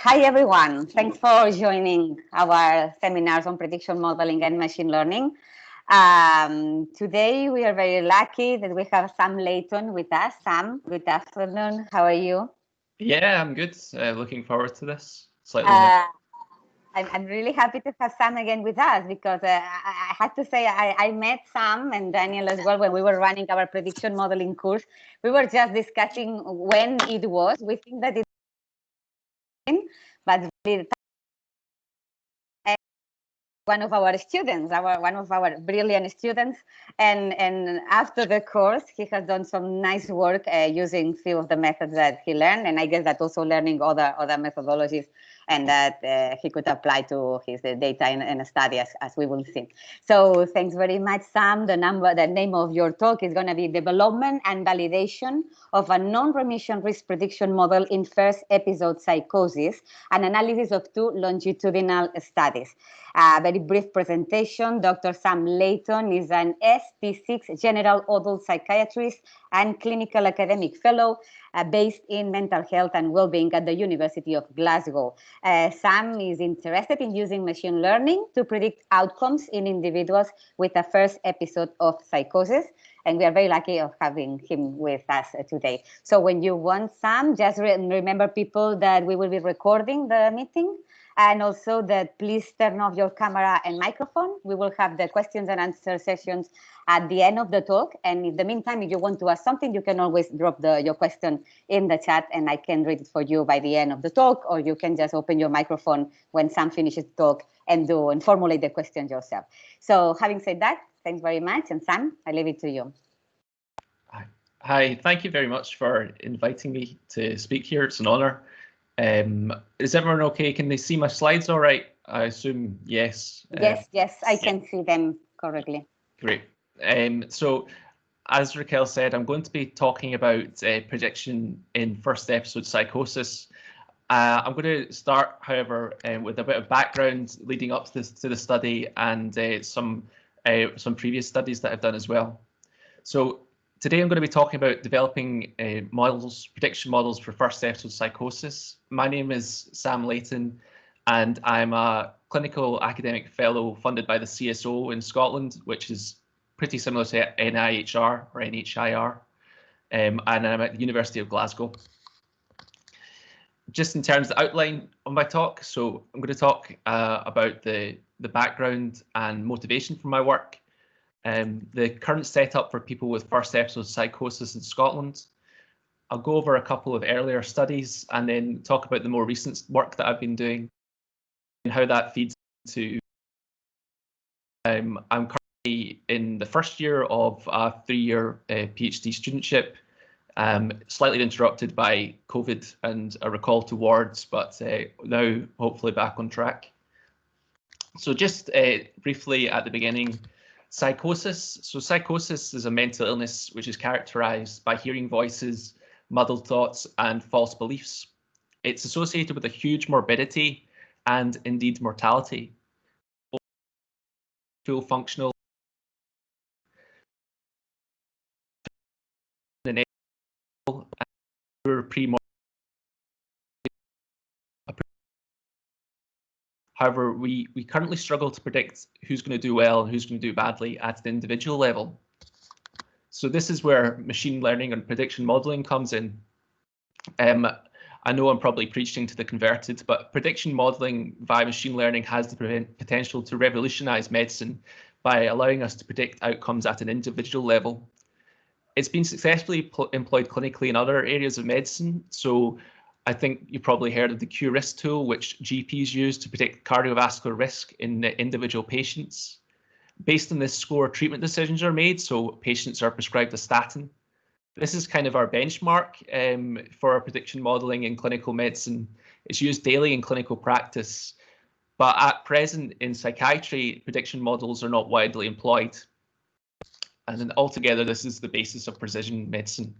Hi, everyone. Thanks for joining our seminars on prediction modeling and machine learning. Today, we are very lucky that we have Sam Layton with us. Sam, good afternoon. How are you? Yeah, I'm good. Looking forward to this. Slightly I'm really happy to have Sam again with us because I had to say I met Sam and Daniel as well when we were running our prediction modeling course. We were just discussing when it was. We think that it's but really one of our students, one of our brilliant students, and after the course, he has done some nice work using few of the methods that he learned, and I guess that also learning other methodologies, and that he could apply to his data in a study as we will see. So thanks very much, Sam. The name of your talk is going to be Development and Validation of a Non-Remission Risk Prediction Model in First Episode Psychosis, an analysis of two longitudinal studies. Very brief presentation. Dr. Sam Layton is an ST6 general adult psychiatrist and clinical academic fellow based in mental health and well-being at the University of Glasgow. Sam is interested in using machine learning to predict outcomes in individuals with a first episode of psychosis. And we are very lucky of having him with us today. So when you want, Sam, just remember people that we will be recording the meeting. And also that please turn off your camera and microphone. We will have the questions and answer sessions at the end of the talk. And in the meantime, if you want to ask something, you can always drop your question in the chat and I can read it for you by the end of the talk, or you can just open your microphone when Sam finishes the talk and formulate the questions yourself. So having said that, thanks very much. And Sam, I leave it to you. Hi, thank you very much for inviting me to speak here. It's an honor. Is everyone okay? Can they see my slides all right? I assume yes. Yes, I can see them correctly. Great. So as Raquel said, I'm going to be talking about prediction in first episode psychosis. I'm going to start, however, with a bit of background leading up to the study and some previous studies that I've done as well. So today I'm going to be talking about developing prediction models for first episode psychosis. My name is Sam Layton, and I'm a clinical academic fellow funded by the CSO in Scotland, which is pretty similar to NIHR or NHIR, and I'm at the University of Glasgow. Just in terms of the outline of my talk, so I'm going to talk about the background and motivation for my work, the current setup for people with first episode psychosis in Scotland. I'll go over a couple of earlier studies and then talk about the more recent work that I've been doing and how that feeds into. I'm currently in the first year of a 3-year PhD studentship, slightly interrupted by COVID and a recall to wards, but now hopefully back on track. So just briefly at the beginning, psychosis. So psychosis is a mental illness which is characterized by hearing voices, muddled thoughts, and false beliefs. It's associated with a huge morbidity and indeed mortality. Full functional and pre-morbid. However, we currently struggle to predict who's going to do well and who's going to do badly at the individual level. So this is where machine learning and prediction modeling comes in. I know I'm probably preaching to the converted, but prediction modeling via machine learning has the potential to revolutionize medicine by allowing us to predict outcomes at an individual level. It's been successfully employed clinically in other areas of medicine. So I think you've probably heard of the Q-Risk tool, which GPs use to predict cardiovascular risk in individual patients. Based on this score, treatment decisions are made, so patients are prescribed a statin. This is kind of our benchmark for our prediction modeling in clinical medicine. It's used daily in clinical practice, but at present in psychiatry, prediction models are not widely employed. And then altogether, this is the basis of precision medicine.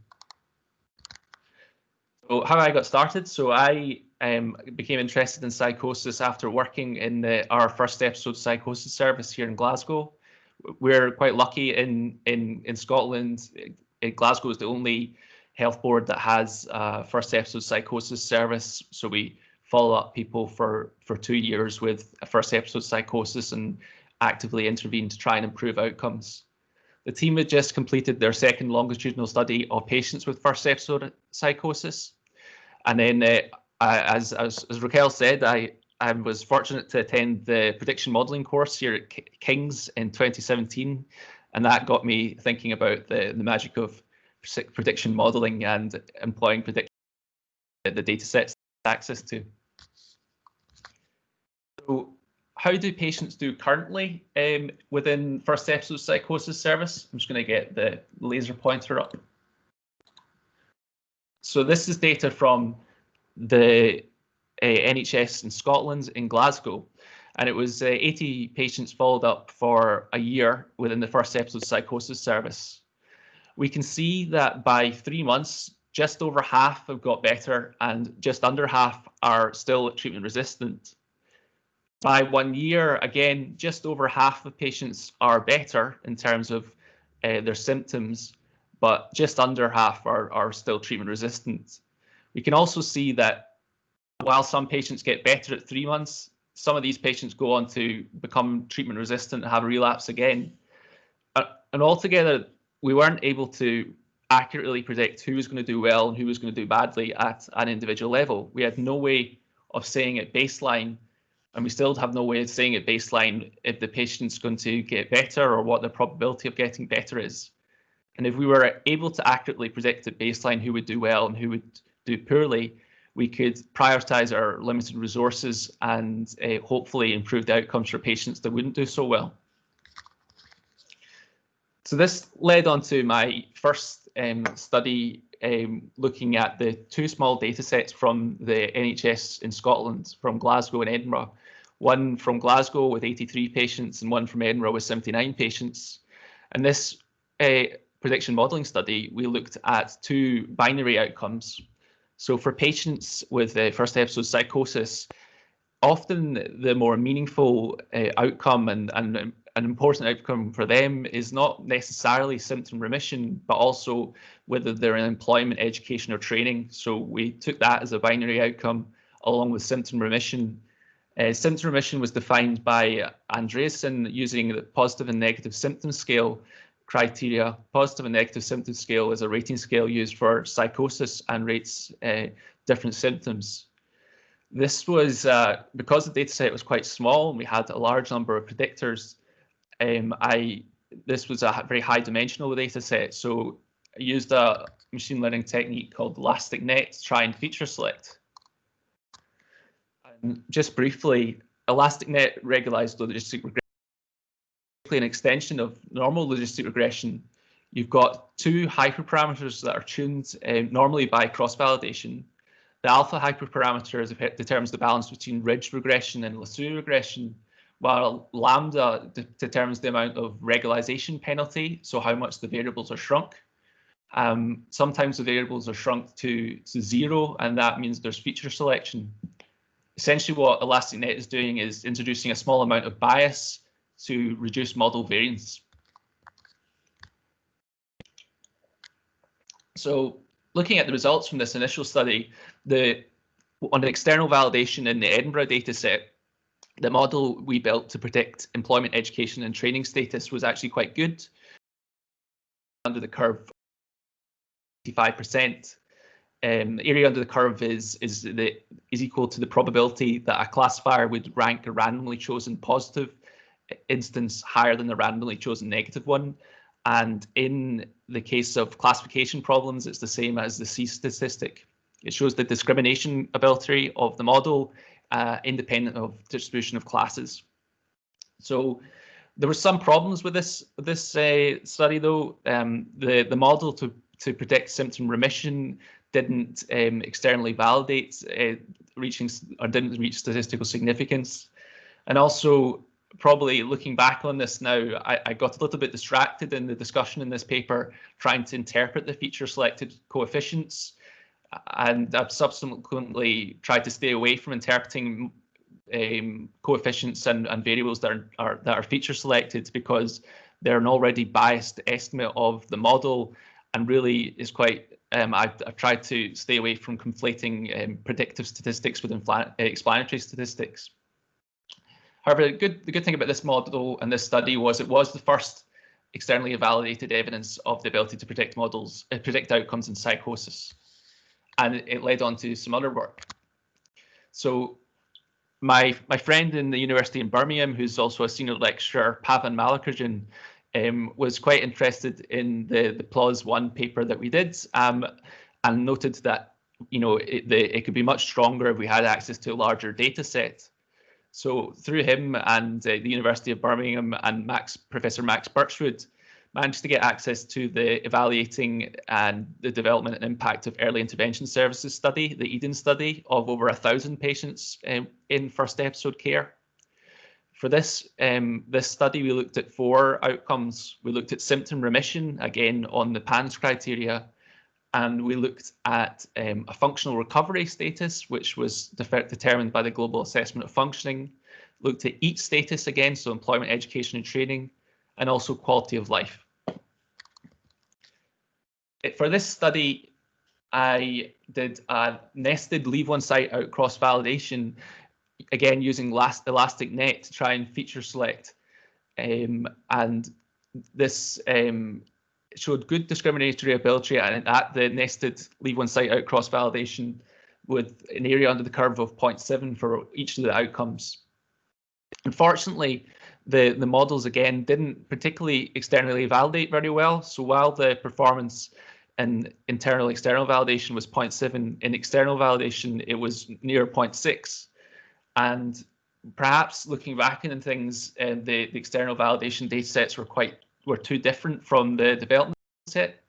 So how I got started, so I became interested in psychosis after working in our first episode psychosis service here in Glasgow. We're quite lucky in Scotland. Glasgow is the only health board that has first episode psychosis service. So we follow up people for 2 years with a first episode psychosis and actively intervene to try and improve outcomes. The team had just completed their second longitudinal study of patients with first episode psychosis. And then, as Raquel said, I was fortunate to attend the prediction modeling course here at King's in 2017. And that got me thinking about the magic of prediction modeling and employing prediction the data sets access to. So how do patients do currently within First Episode Psychosis service? I'm just going to get the laser pointer up. So this is data from the NHS in Scotland in Glasgow, and it was 80 patients followed up for a year within the First Episode Psychosis service. We can see that by 3 months, just over half have got better and just under half are still treatment resistant. By 1 year, again, just over half of patients are better in terms of their symptoms, but just under half are still treatment resistant. We can also see that while some patients get better at 3 months, some of these patients go on to become treatment resistant and have a relapse again. And altogether, we weren't able to accurately predict who was going to do well and who was going to do badly at an individual level. We had no way of saying at baseline, and we still have no way of saying at baseline if the patient's going to get better or what the probability of getting better is. And if we were able to accurately predict at baseline who would do well and who would do poorly, we could prioritize our limited resources and hopefully improve the outcomes for patients that wouldn't do so well. So this led on to my first study looking at the 2 small data sets from the NHS in Scotland, from Glasgow and Edinburgh. One from Glasgow with 83 patients and one from Edinburgh with 79 patients. And this prediction modeling study, we looked at 2 binary outcomes. So for patients with first episode psychosis, often the more meaningful outcome and an important outcome for them is not necessarily symptom remission, but also whether they're in employment, education, or training. So we took that as a binary outcome along with symptom remission. Symptom remission was defined by Andreasen using the positive and negative symptom scale criteria. Positive and negative symptom scale is a rating scale used for psychosis and rates different symptoms. This was because the data set was quite small and we had a large number of predictors. This was a very high dimensional data set, so I used a machine learning technique called elastic net to try and feature select. And just briefly, elastic net regularized logistic regression, an extension of normal logistic regression. You've got 2 hyperparameters that are tuned normally by cross-validation. The alpha hyperparameter determines the balance between ridge regression and lasso regression, while lambda determines the amount of regularization penalty, so how much the variables are shrunk. Sometimes the variables are shrunk to 0, and that means there's feature selection. Essentially what elastic net is doing is introducing a small amount of bias to reduce model variance. So looking at the results from this initial study, on the external validation in the Edinburgh dataset, the model we built to predict employment, education, and training status was actually quite good. Under the curve, 85%. The area under the curve is equal to the probability that a classifier would rank a randomly chosen positive instance higher than the randomly chosen negative one. And in the case of classification problems, it's the same as the C statistic. It shows the discrimination ability of the model independent of distribution of classes. So there were some problems with this study though. The model to predict symptom remission didn't externally validate didn't reach statistical significance. And also, probably looking back on this now, I got a little bit distracted in the discussion in this paper trying to interpret the feature selected coefficients, and I've subsequently tried to stay away from interpreting coefficients and variables that are feature selected, because they're an already biased estimate of the model and really is quite I've tried to stay away from conflating predictive statistics with explanatory statistics. However, the good thing about this model and this study was it was the first externally validated evidence of the ability to predict outcomes in psychosis, and it led on to some other work. So my friend in the University in Birmingham, who's also a senior lecturer, Pavan Malakarjun, was quite interested in the PLOS 1 paper that we did, and noted that it could be much stronger if we had access to a larger data set. So through him and the University of Birmingham and Professor Max Birchwood managed to get access to the evaluating and the development and impact of early intervention services study, the EDEN study, of over 1,000 patients in first episode care. For this study, we looked at 4 outcomes. We looked at symptom remission, again on the PANSS criteria, and we looked at a functional recovery status, which was determined by the Global Assessment of Functioning, looked at EAT status again, so employment, education and training, and also quality of life. For this study, I did a nested leave one site out cross validation, again using elastic net to try and feature select, and this showed good discriminatory ability at the nested leave one site out cross validation, with an area under the curve of 0.7 for each of the outcomes. Unfortunately, the models again didn't particularly externally validate very well. So while the performance in internal external validation was 0.7, in external validation it was near 0.6. And perhaps looking back into things, the external validation data sets were too different from the development set.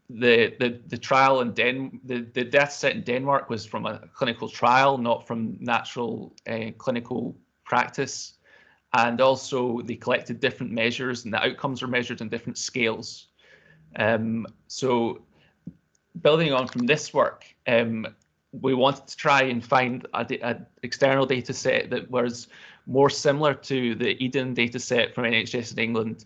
The trial in the data set in Denmark was from a clinical trial, not from natural clinical practice, and also they collected different measures and the outcomes were measured in different scales. So building on from this work, we wanted to try and find an external data set that was more similar to the EDEN data set from NHS in England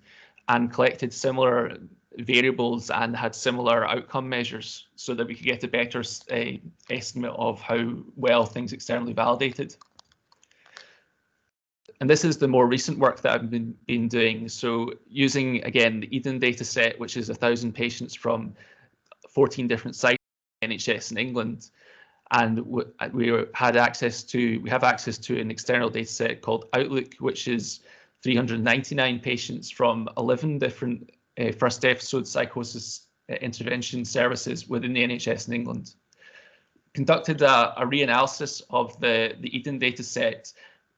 and collected similar variables and had similar outcome measures, so that we could get a better estimate of how well things externally validated. And this is the more recent work that I've been doing. So using, again, the EDEN data set, which is 1,000 patients from 14 different sites in NHS in England. And we have access to an external data set called Outlook, which is 399 patients from 11 different first episode psychosis intervention services within the NHS in England. Conducted a reanalysis of the EDEN data set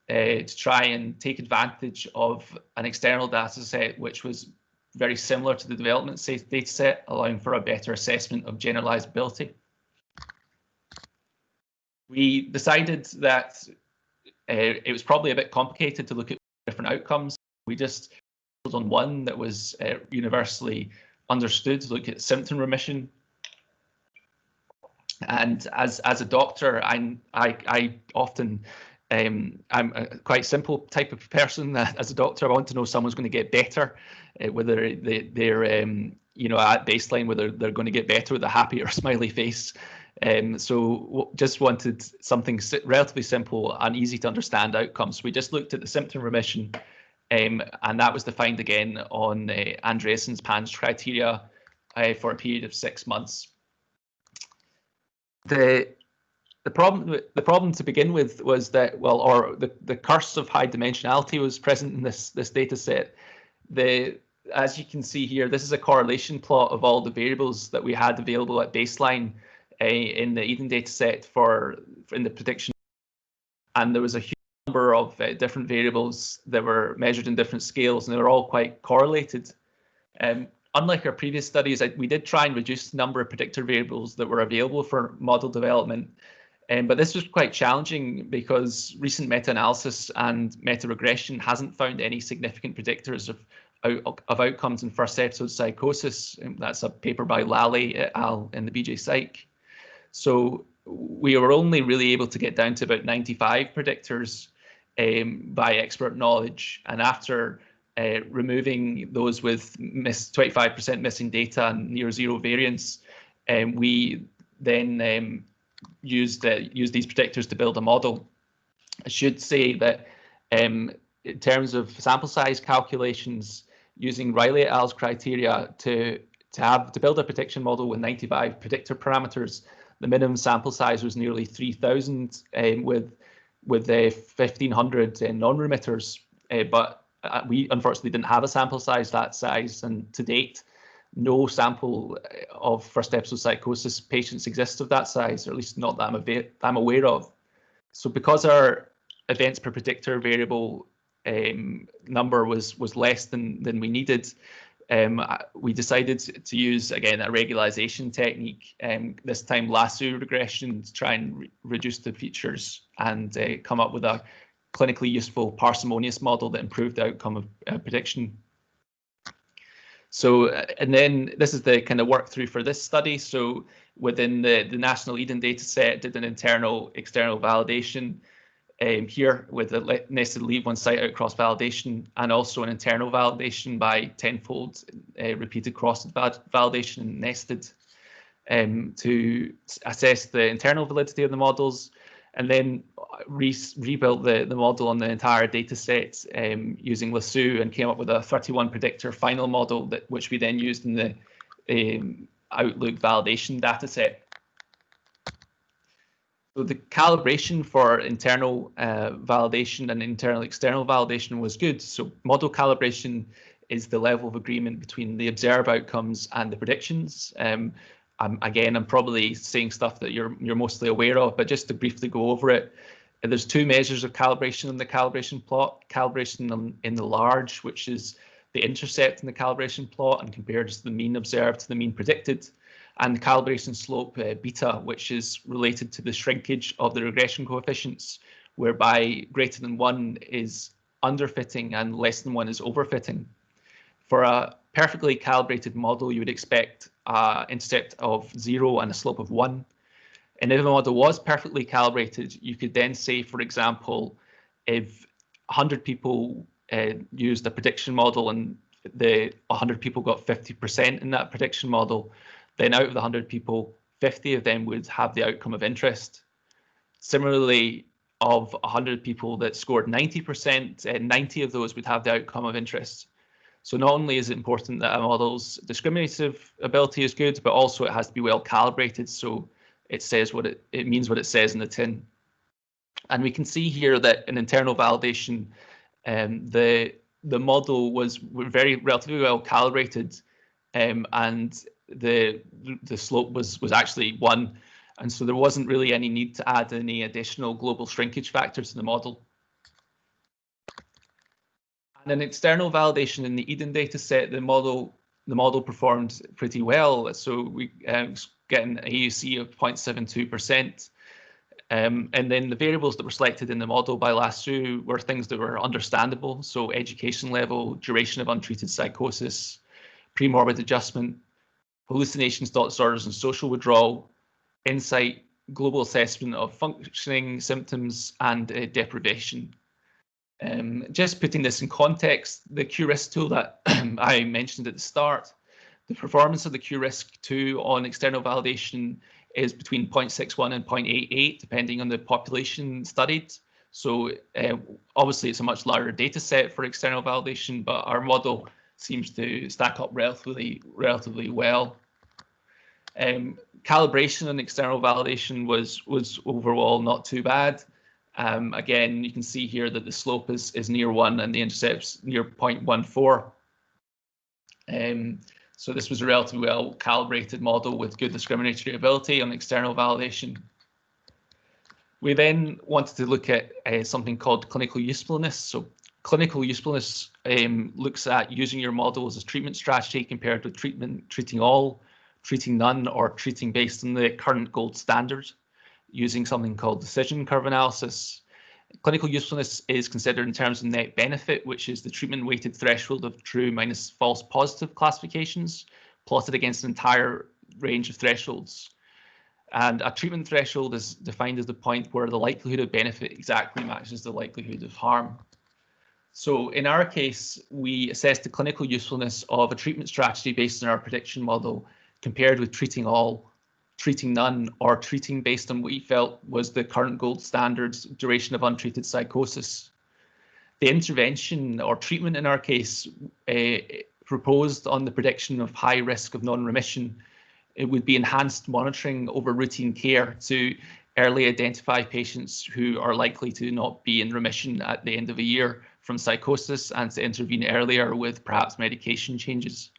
to try and take advantage of an external data set which was very similar to the development data set, allowing for a better assessment of generalizability. We decided that it was probably a bit complicated to look at different outcomes. We just focused on one that was universally understood, to look at symptom remission. And as a doctor, I'm a quite simple type of person. As a doctor, I want to know someone's going to get better, whether they're at baseline, whether they're going to get better with a happy or smiley face. So just wanted something relatively simple and easy to understand outcomes. We just looked at the symptom remission, and that was defined again on Andreessen's PANSS criteria for a period of 6 months. The problem to begin with was that, the curse of high dimensionality was present in this data set. As you can see here, this is a correlation plot of all the variables that we had available at baseline in the EDEN data set in the prediction, and there was a huge number of different variables that were measured in different scales, and they were all quite correlated. Unlike our previous studies, we did try and reduce the number of predictor variables that were available for model development, but this was quite challenging because recent meta-analysis and meta-regression hasn't found any significant predictors of outcomes in first episode psychosis. That's a paper by Lally et al. In the BJ Psych. So we were only really able to get down to about 95 predictors by expert knowledge. And after removing those with 25% missing data and near zero variance, we then used these predictors to build a model. I should say that in terms of sample size calculations, using Riley et al.'s criteria to build a prediction model with 95 predictor parameters, the minimum sample size was nearly 3,000 with 1,500 non-remitters, but we unfortunately didn't have a sample size that size, and to date, no sample of first episode psychosis patients exists of that size, or at least not that I'm aware of. So because our events per predictor variable number was less than we needed, we decided to use, again, a regularization technique, this time lasso regression, to try and reduce the features and come up with a clinically useful parsimonious model that improved the outcome of prediction. So, and then this is the kind of work through for this study. So within the National Eden data set, did an internal external validation here with a nested leave one site out cross validation, and also an internal validation by tenfold repeated cross validation nested to assess the internal validity of the models, and then rebuilt the model on the entire data set using lasso, and came up with a 31 predictor final model which we then used in the Outlook validation data set. So the calibration for internal validation and internal external validation was good. So model calibration is the level of agreement between the observed outcomes and the predictions. I'm probably saying stuff that you're mostly aware of, but just to briefly go over it, there's two measures of calibration in the calibration plot. Calibration in the large, which is the intercept in the calibration plot and compares the mean observed to the mean predicted, and the calibration slope beta, which is related to the shrinkage of the regression coefficients, whereby greater than 1 is underfitting and less than 1 is overfitting. For a perfectly calibrated model, you would expect an intercept of 0 and a slope of 1. And if a model was perfectly calibrated, you could then say, for example, if 100 people used a prediction model and the 100 people got 50% in that prediction model, then out of the 100 people, 50 of them would have the outcome of interest. Similarly, of 100 people that scored 90%, 90 of those would have the outcome of interest. So not only is it important that a model's discriminative ability is good, but also it has to be well calibrated, so it says what it means what it says in the tin. And we can see here that in internal validation, the model was relatively well calibrated, and the slope was actually 1, and so there wasn't really any need to add any additional global shrinkage factors to the model. And in external validation in the Eden data set, the model performed pretty well. So we get an AUC of 0.72%. And then the variables that were selected in the model by lasso were things that were understandable. So education level, duration of untreated psychosis, premorbid adjustment, hallucinations, thought disorders, and social withdrawal, insight, global assessment of functioning symptoms, and deprivation. Just putting this in context, the QRisk tool that I mentioned at the start, the performance of the QRisk2 on external validation is between 0.61 and 0.88, depending on the population studied. So obviously it's a much larger data set for external validation, but our model seems to stack up relatively well. Calibration and external validation was overall not too bad. Again, you can see here that the slope is near 1 and the intercept's near 0.14. So this was a relatively well calibrated model with good discriminatory ability on external validation. We then wanted to look at something called clinical usefulness. So clinical usefulness looks at using your model as a treatment strategy compared with treating all, treating none, or treating based on the current gold standard, using something called decision curve analysis. Clinical usefulness is considered in terms of net benefit, which is the treatment weighted threshold of true minus false positive classifications, plotted against an entire range of thresholds. And a treatment threshold is defined as the point where the likelihood of benefit exactly matches the likelihood of harm. So in our case, we assessed the clinical usefulness of a treatment strategy based on our prediction model compared with treating all, treating none, or treating based on what we felt was the current gold standard duration of untreated psychosis. The intervention or treatment in our case proposed on the prediction of high risk of non-remission, it would be enhanced monitoring over routine care to early identify patients who are likely to not be in remission at the end of a year from psychosis and to intervene earlier with perhaps medication changes.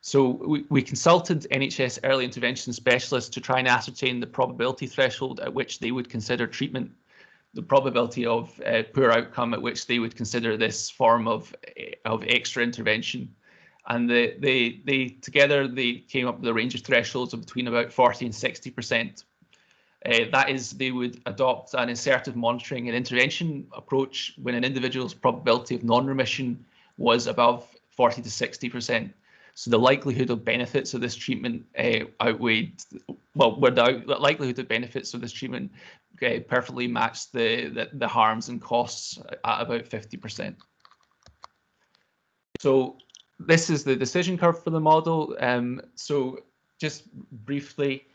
So we consulted NHS early intervention specialists to try and ascertain the probability threshold at which they would consider treatment, the probability of poor outcome at which they would consider this form of extra intervention. And they together came up with a range of thresholds of between about 40 and 60%. That is, they would adopt an assertive monitoring and intervention approach when an individual's probability of non-remission was above 40 to 60%. So the likelihood of benefits of this treatment outweighed, well, where the likelihood of benefits of this treatment perfectly matched the harms and costs at about 50%. So this is the decision curve for the model. So just briefly,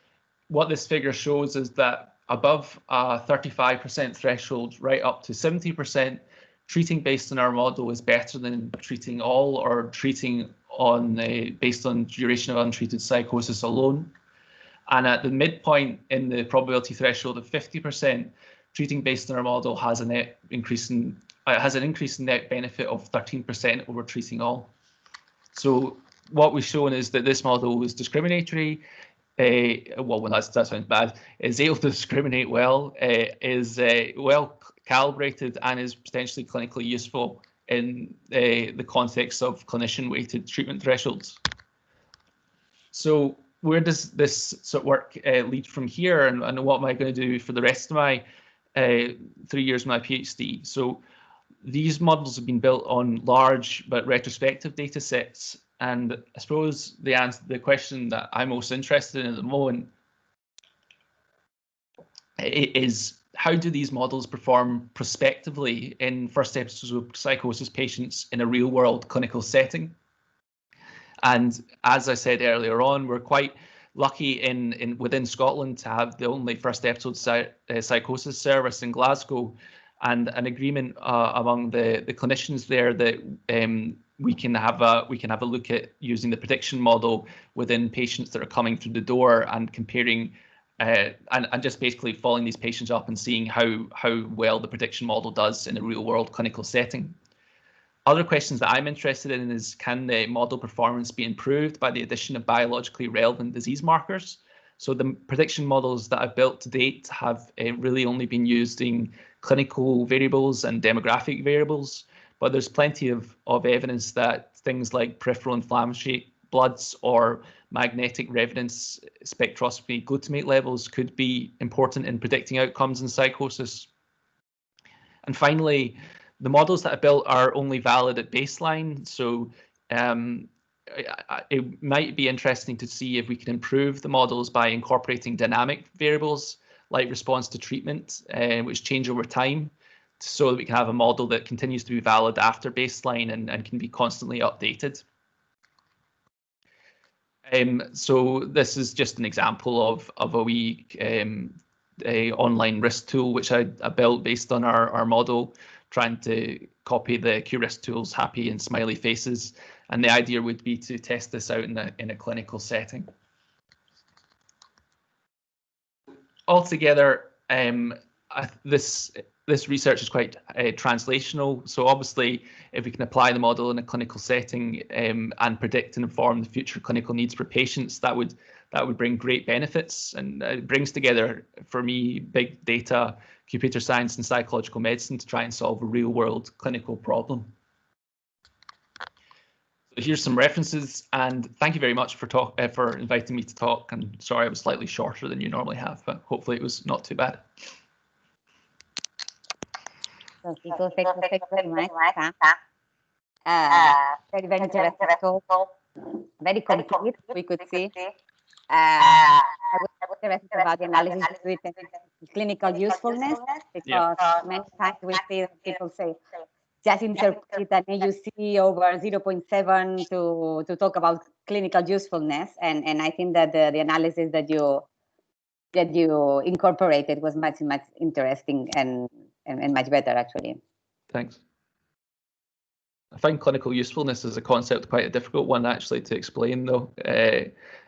what this figure shows is that above a 35% threshold, right up to 70%, treating based on our model is better than treating all or treating on based on duration of untreated psychosis alone. And at the midpoint in the probability threshold of 50%, treating based on our model has a net increase in has an increase in net benefit of 13% over treating all. So what we've shown is that this model is discriminatory. Well, that sounds bad. Is able to discriminate well, is well calibrated, and is potentially clinically useful in the context of clinician-weighted treatment thresholds. So where does this sort of work lead from here, and what am I going to do for the rest of my 3 years of my PhD? So these models have been built on large but retrospective data sets. And I suppose the question that I'm most interested in at the moment is, how do these models perform prospectively in first episode psychosis patients in a real world clinical setting? And as I said earlier on, we're quite lucky within Scotland to have the only first episode psychosis service in Glasgow, and an agreement among the clinicians there that we can have a look at using the prediction model within patients that are coming through the door and comparing and just basically following these patients up and seeing how well the prediction model does in a real world clinical setting. Other questions that I'm interested in is, can the model performance be improved by the addition of biologically relevant disease markers? So the prediction models that I've built to date have really only been using clinical variables and demographic variables, but there's plenty of evidence that things like peripheral inflammatory bloods or magnetic resonance spectroscopy glutamate levels could be important in predicting outcomes in psychosis. And finally, the models that I built are only valid at baseline, so it might be interesting to see if we can improve the models by incorporating dynamic variables like response to treatment, which change over time, so that we can have a model that continues to be valid after baseline and can be constantly updated. So this is just an example of a wee online risk tool which I built based on our model, trying to copy the QRisk tool's happy and smiley faces. And the idea would be to test this out in a clinical setting. Altogether, this research is quite translational. So obviously, if we can apply the model in a clinical setting and predict and inform the future clinical needs for patients, that would bring great benefits. And it brings together, for me, big data, computer science, and psychological medicine to try and solve a real-world clinical problem. So here's some references, and thank you very much for inviting me to talk. And sorry I was slightly shorter than you normally have, but hopefully it was not too bad. So people, thank you very much. Very interesting talk. Very complete, we could see. I was interested about the analysis between clinical usefulness, because many times we see that people say, just interpret an AUC over 0.7 to talk about clinical usefulness. And I think that the analysis that you incorporated was much interesting and much better, actually. Thanks. I find clinical usefulness as a concept quite a difficult one actually to explain, though.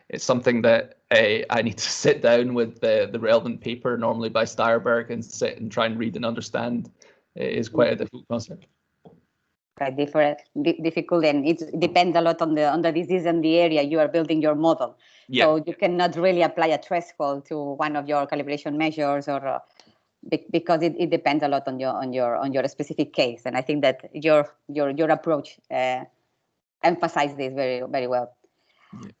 It's something that I need to sit down with the relevant paper, normally by Steyerberg, and sit and try and read and understand. It is quite a difficult concept. Right, difficult, and it depends a lot on the disease and the area you are building your model. Yeah. So you cannot really apply a threshold to one of your calibration measures, or because it depends a lot on your specific case. And I think that your approach emphasizes this very well. Yeah.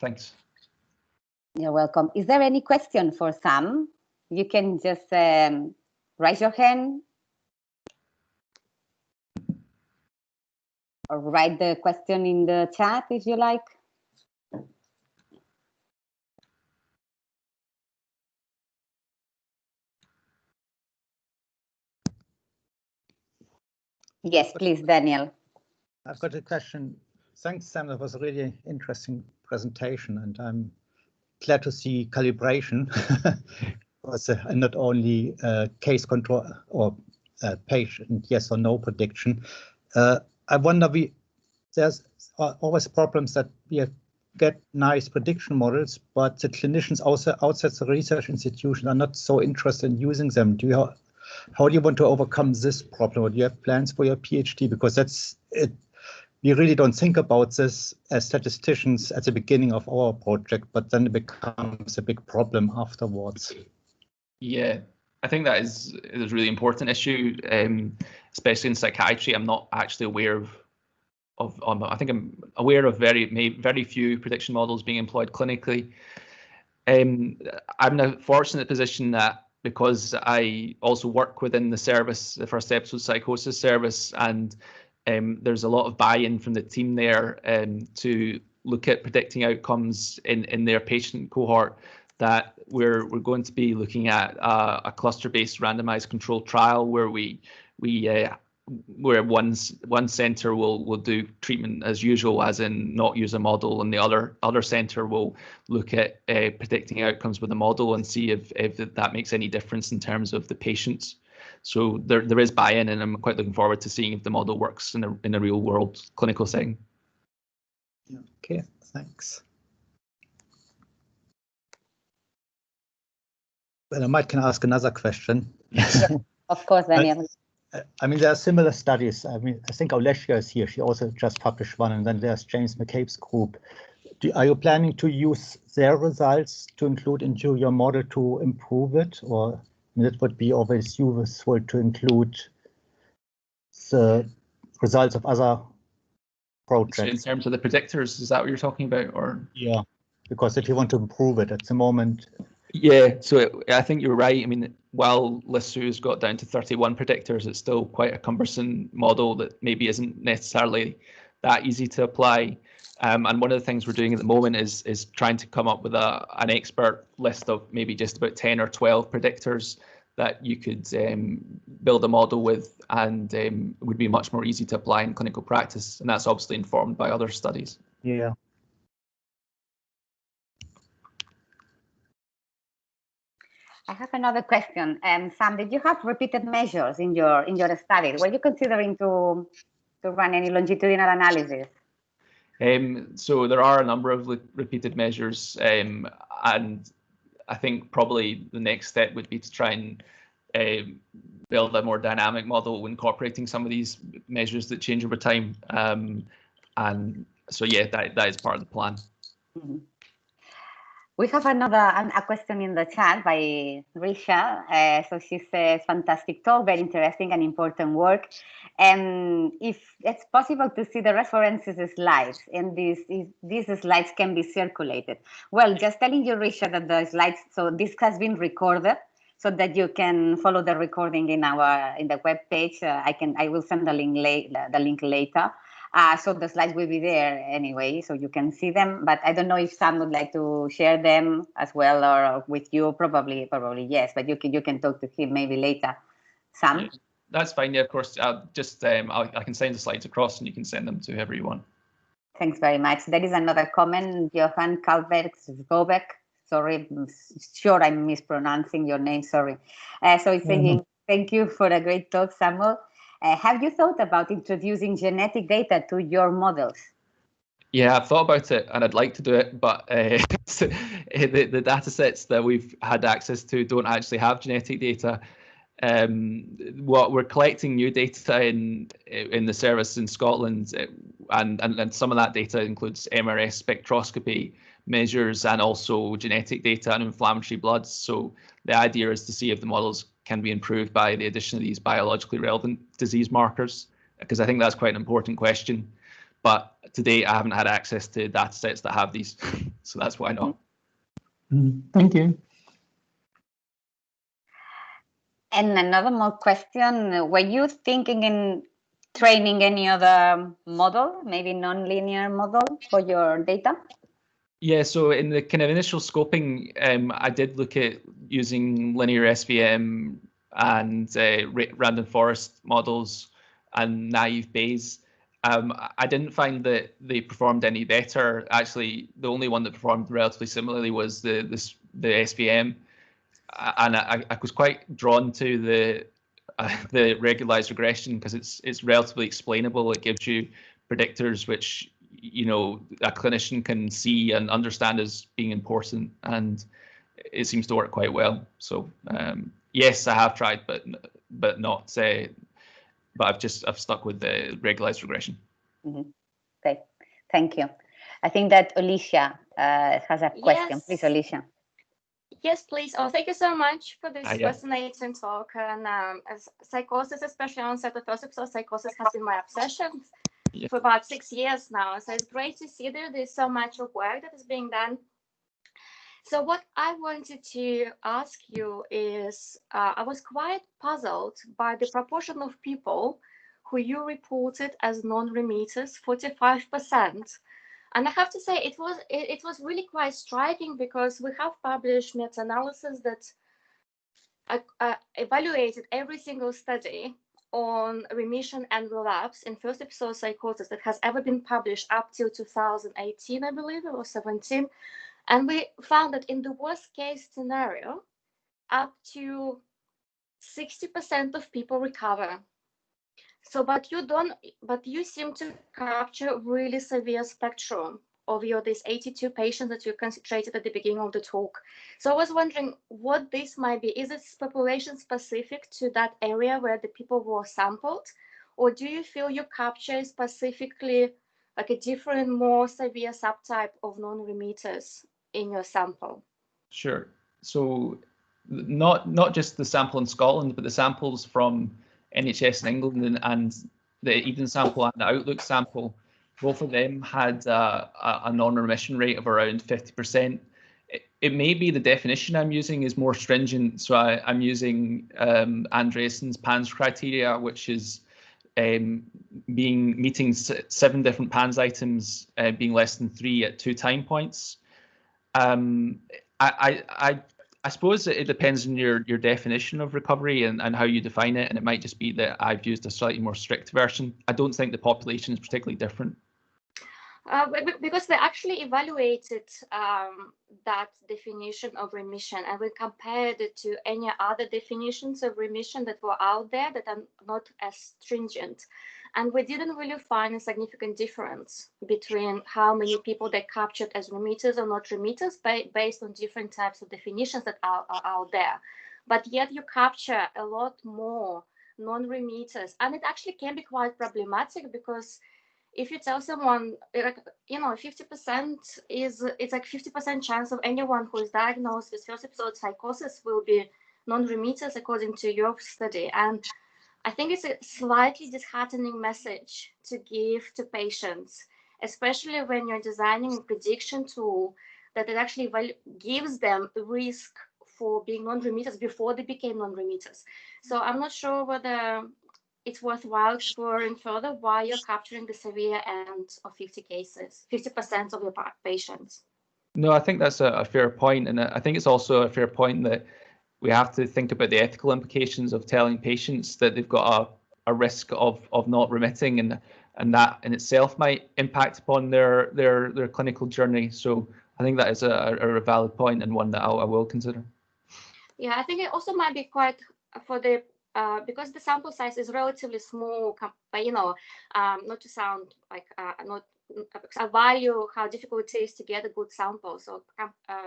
Thanks. You're welcome. Is there any question for Sam? You can just raise your hand. Or write the question in the chat if you like. Yes, please, Daniel. I've got a question. Thanks, Sam. That was a really interesting presentation, and I'm glad to see calibration. And not only case control or patient yes or no prediction. I wonder, there's always problems that we get nice prediction models, but the clinicians also outside the research institution are not so interested in using them. How do you want to overcome this problem? Or do you have plans for your PhD? Because that's it. We really don't think about this as statisticians at the beginning of our project, but then it becomes a big problem afterwards. Yeah, I think that is a really important issue, especially in psychiatry. I'm not actually aware I think I'm aware of very few prediction models being employed clinically. I'm in a fortunate position that because I also work within the service, the First Episode Psychosis service, and there's a lot of buy-in from the team there to look at predicting outcomes in their patient cohort, that we're going to be looking at a cluster-based randomized controlled trial where where one center will do treatment as usual, as in not use a model, and the other center will look at predicting outcomes with a model and see if that makes any difference in terms of the patients. So there is buy-in, and I'm quite looking forward to seeing if the model works in a real world clinical setting. Okay, thanks. Well, I might can ask another question. Yes, of course, Daniel. I mean, there are similar studies. I mean, I think Alessia is here. She also just published one, and then there's James McCabe's group. Are you planning to use their results to include into your model to improve it, or it would be always useful to include the results of other projects? So in terms of the predictors, is that what you're talking about, or? Yeah, because if you want to improve it at the moment. Yeah, so I think you're right. I mean, while LISU's got down to 31 predictors, it's still quite a cumbersome model that maybe isn't necessarily that easy to apply. And one of the things we're doing at the moment is trying to come up with an expert list of maybe just about 10 or 12 predictors that you could build a model with, and would be much more easy to apply in clinical practice. And that's obviously informed by other studies. Yeah. I have another question. Sam, did you have repeated measures in your study? Were you considering to run any longitudinal analysis? So there are a number of repeated measures, and I think probably the next step would be to try and build a more dynamic model incorporating some of these measures that change over time. And so, yeah, that is part of the plan. Mm-hmm. We have a question in the chat by Risha. So she says, fantastic talk, very interesting and important work. And if it's possible to see the references slides, and these slides can be circulated. Well, just telling you, Risha, that the slides, so this has been recorded so that you can follow the recording in the web page. I will send the link later. So the slides will be there anyway, so you can see them. But I don't know if Sam would like to share them as well, or with you. Probably yes. But you can talk to him maybe later. Sam. Yeah, that's fine. Yeah, of course. I can send the slides across, and you can send them to whoever you want. Thanks very much. There is another comment, Johan Kalberg. Sorry, sure I'm mispronouncing your name. Sorry. So he's saying, thank you for a great talk, Samuel. Have you thought about introducing genetic data to your models? Yeah, I've thought about it and I'd like to do it, but the data sets that we've had access to don't actually have genetic data. What we're collecting new data in the service in Scotland, and some of that data includes MRS spectroscopy measures and also genetic data and inflammatory bloods. So the idea is to see if the models can be improved by the addition of these biologically relevant disease markers, because I think that's quite an important question. But to date, I haven't had access to data sets that have these, so that's why not. Thank you. And another more question, were you thinking in training any other model, maybe non-linear model for your data? Yeah, so in the kind of initial scoping, I did look at using linear SVM and random forest models and naive Bayes. I didn't find that they performed any better. Actually, the only one that performed relatively similarly was the SVM, and I was quite drawn to the regularized regression because it's relatively explainable. It gives you predictors which a clinician can see and understand as being important, and it seems to work quite well. So yes, I have tried, but not but I've stuck with the regularized regression. Okay, thank you. I think that Alicia has a question. Yes. Please, Alicia. Yes, please. Oh, thank you so much for this fascinating talk. And as psychosis, especially onset of first episode psychosis, has been my obsession for about 6 years now. So it's great to see there's so much of work that is being done. So what I wanted to ask you is, I was quite puzzled by the proportion of people who you reported as non-remitters, 45%. And I have to say, it was really quite striking because we have published meta-analysis that evaluated every single study on remission and relapse in first episode psychosis that has ever been published up till 2018, I believe, or 17. And we found that in the worst case scenario, up to 60% of people recover. So, but you seem to capture really severe spectrum of these 82 patients that you concentrated at the beginning of the talk. So I was wondering what this might be. Is it population specific to that area where the people were sampled? Or do you feel you capture specifically like a different, more severe subtype of non-remitters in your sample? Sure. So not just the sample in Scotland, but the samples from NHS in England and the Eden sample and the Outlook sample, both of them had a non-remission rate of around 50%. It may be the definition I'm using is more stringent, so I'm using Andreessen's PANS criteria, which is meeting 7 different PANS items, being less than 3 at 2 time points. I suppose it depends on your definition of recovery and how you define it, and it might just be that I've used a slightly more strict version. I don't think the population is particularly different. Because we actually evaluated that definition of remission, and we compared it to any other definitions of remission that were out there that are not as stringent. And we didn't really find a significant difference between how many people they captured as remitters or not remitters based on different types of definitions that are out there. But yet you capture a lot more non-remitters. And it actually can be quite problematic because if you tell someone, 50% it's like 50% chance of anyone who is diagnosed with first episode psychosis will be non-remitters according to your study. And I think it's a slightly disheartening message to give to patients, especially when you're designing a prediction tool that it actually gives them the risk for being non-remitters before they became non-remitters. So I'm not sure whether it's worthwhile exploring further why you're capturing the severe end of 50 cases, 50% of your patients. No, I think that's a fair point, and I think it's also a fair point that we have to think about the ethical implications of telling patients that they've got a risk of not remitting, and that in itself might impact upon their clinical journey. So I think that is a valid point, and one that I will consider. Yeah, I think it also might be quite for the because the sample size is relatively small, but not to sound like I value how difficult it is to get a good sample. So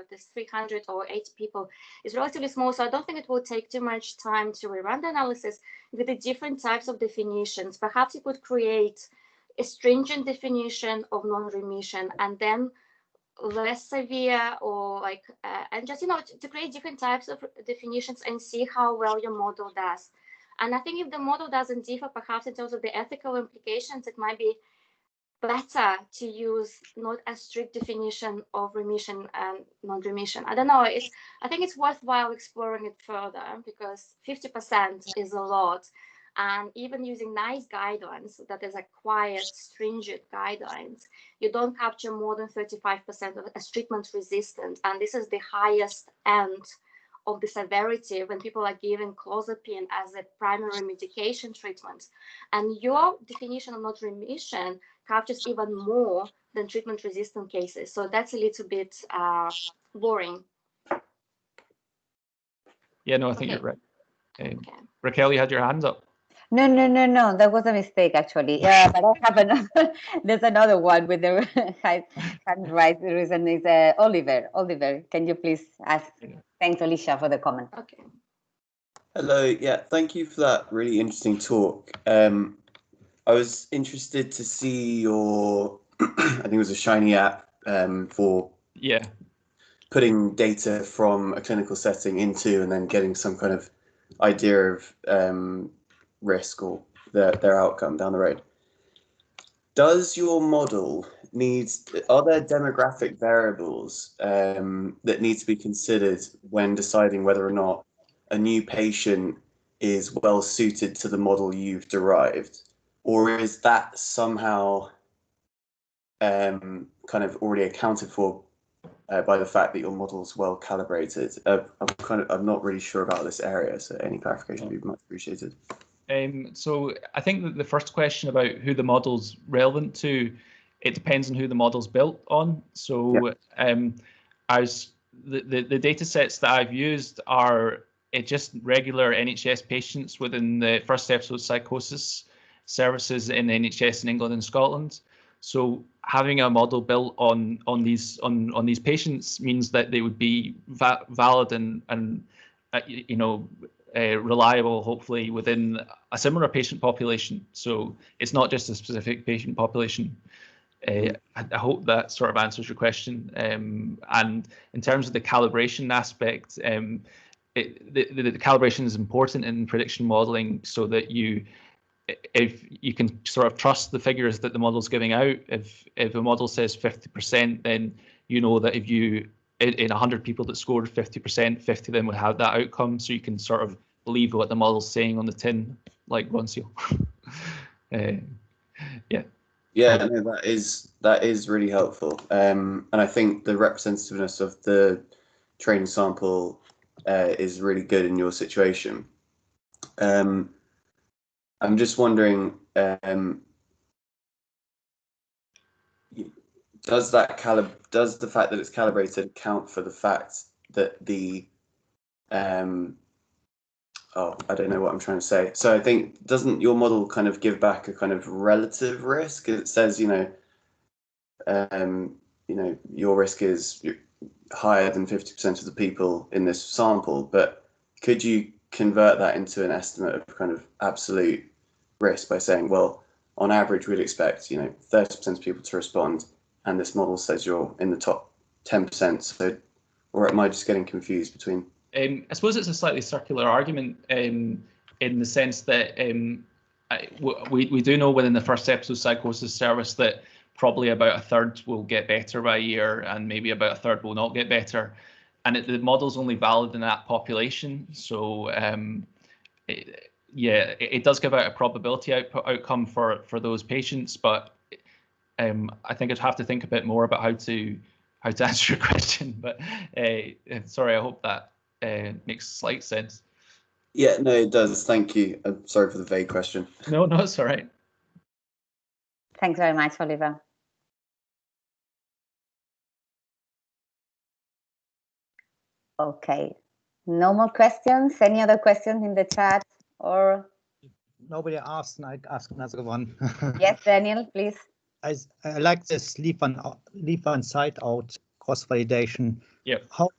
this 300 or 80 people is relatively small. So I don't think it will take too much time to rerun the analysis with the different types of definitions. Perhaps you could create a stringent definition of non-remission and then less severe, or like and just to create different types of definitions and see how well your model does. And I think if the model doesn't differ perhaps in terms of the ethical implications, it might be better to use not a strict definition of remission and non-remission. I don't know, I think it's worthwhile exploring it further, because 50% is a lot. And even using nice guidelines, that is a quiet, stringent guidelines, you don't capture more than 35% of as treatment resistant. And this is the highest end of the severity when people are given clozapine as a primary medication treatment. And your definition of not remission captures even more than treatment resistant cases. So that's a little bit boring. Yeah, no, I think you're right. Okay. Raquel, you had your hands up. No, that was a mistake actually. Yeah, but I have another. There's another one with the hand raised. The reason is Oliver. Oliver, can you please ask? Thanks, Alicia, for the comment. Okay. Hello. Yeah, thank you for that really interesting talk. I was interested to see your, I think it was a Shiny app for putting data from a clinical setting into and then getting some kind of idea of risk or their outcome down the road. Does your model are there demographic variables that need to be considered when deciding whether or not a new patient is well suited to the model you've derived? Or is that somehow kind of already accounted for by the fact that your model's well calibrated? I'm not really sure about this area, so any clarification would be much appreciated. So I think that the first question about who the model's relevant to, it depends on who the model's built on. So as the data sets that I've used are just regular NHS patients within the First Episode Psychosis services in NHS in England and Scotland. So having a model built on these patients means that they would be valid and reliable, hopefully, within a similar patient population. So it's not just a specific patient population. I hope that sort of answers your question. And in terms of the calibration aspect, the calibration is important in prediction modeling, so that if you can sort of trust the figures that the model's giving out. If a model says 50%, then you know that if you in 100 people that scored 50%, 50 of them would have that outcome. So you can sort of believe what the model's saying on the tin, like Ronseal. Yeah, no, that is really helpful. And I think the representativeness of the training sample is really good in your situation. I'm just wondering, does the fact that it's calibrated account for the fact that the I don't know what I'm trying to say. So I think, doesn't your model kind of give back a kind of relative risk? It says, your risk is higher than 50% of the people in this sample, but could you convert that into an estimate of kind of absolute risk by saying, well, on average, we'd expect, 30% of people to respond, and this model says you're in the top 10%. So, or am I just getting confused between? I suppose it's a slightly circular argument in the sense that we do know within the First Episode Psychosis service that probably about a third will get better by a year, and maybe about a third will not get better. And the model's only valid in that population. So yeah, it does give out a probability outcome for those patients, but I think I'd have to think a bit more about how to answer your question. But sorry, I hope that makes slight sense. Yeah, no, it does. Thank you. I'm sorry for the vague question. No, it's all right. Thanks very much, Oliver. Okay, no more questions. Any other questions in the chat or? Nobody asked, and I'd ask another one. Yes, Daniel, please. I like this leave one site out cross validation. Yeah. How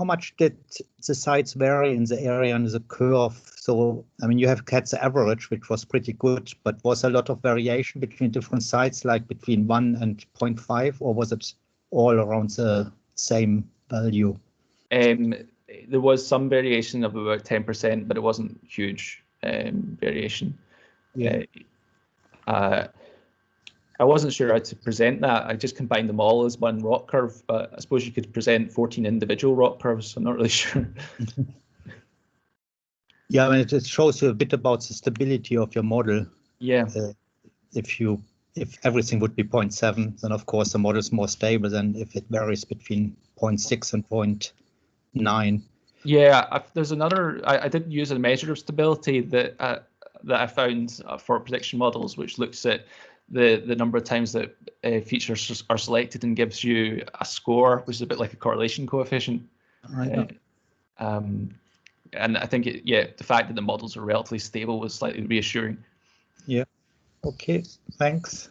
much did the sites vary in the area and the curve? So, I mean, you have had the average, which was pretty good, but was a lot of variation between different sites, like between 1 and 0.5, or was it all around the same value? There was some variation of about 10%, but it wasn't huge variation. Yeah. I wasn't sure how to present that. I just combined them all as one ROC curve, but I suppose you could present 14 individual ROC curves. I'm not really sure. Yeah, I mean, it shows you a bit about the stability of your model. Yeah. If everything would be 0.7, then of course the model is more stable than if it varies between 0.6 and 0.9. Yeah, there's another. I did use a measure of stability that I found for prediction models, which looks at the number of times that features are selected and gives you a score, which is a bit like a correlation coefficient. And I think the fact that the models are relatively stable was slightly reassuring. Yeah. Okay. Thanks.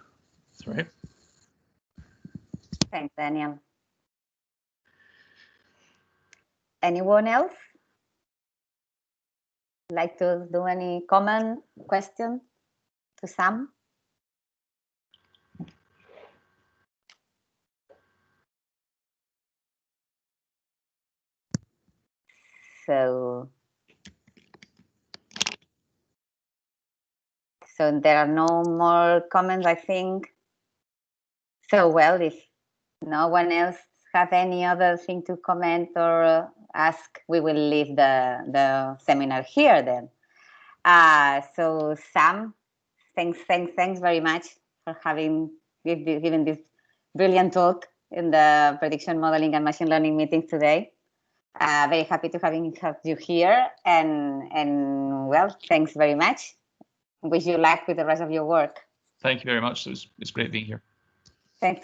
That's right. Thanks, Daniel. Anyone else like to do any comment, question to Sam? So there are no more comments, I think. So, well, if no one else have any other thing to comment or ask, we will leave the seminar here then. So Sam, thanks very much for giving this brilliant talk in the prediction modeling and machine learning meeting today. Very happy to have you here, and well, thanks very much. Wish you luck with the rest of your work. Thank you very much. It's great being here. Thanks.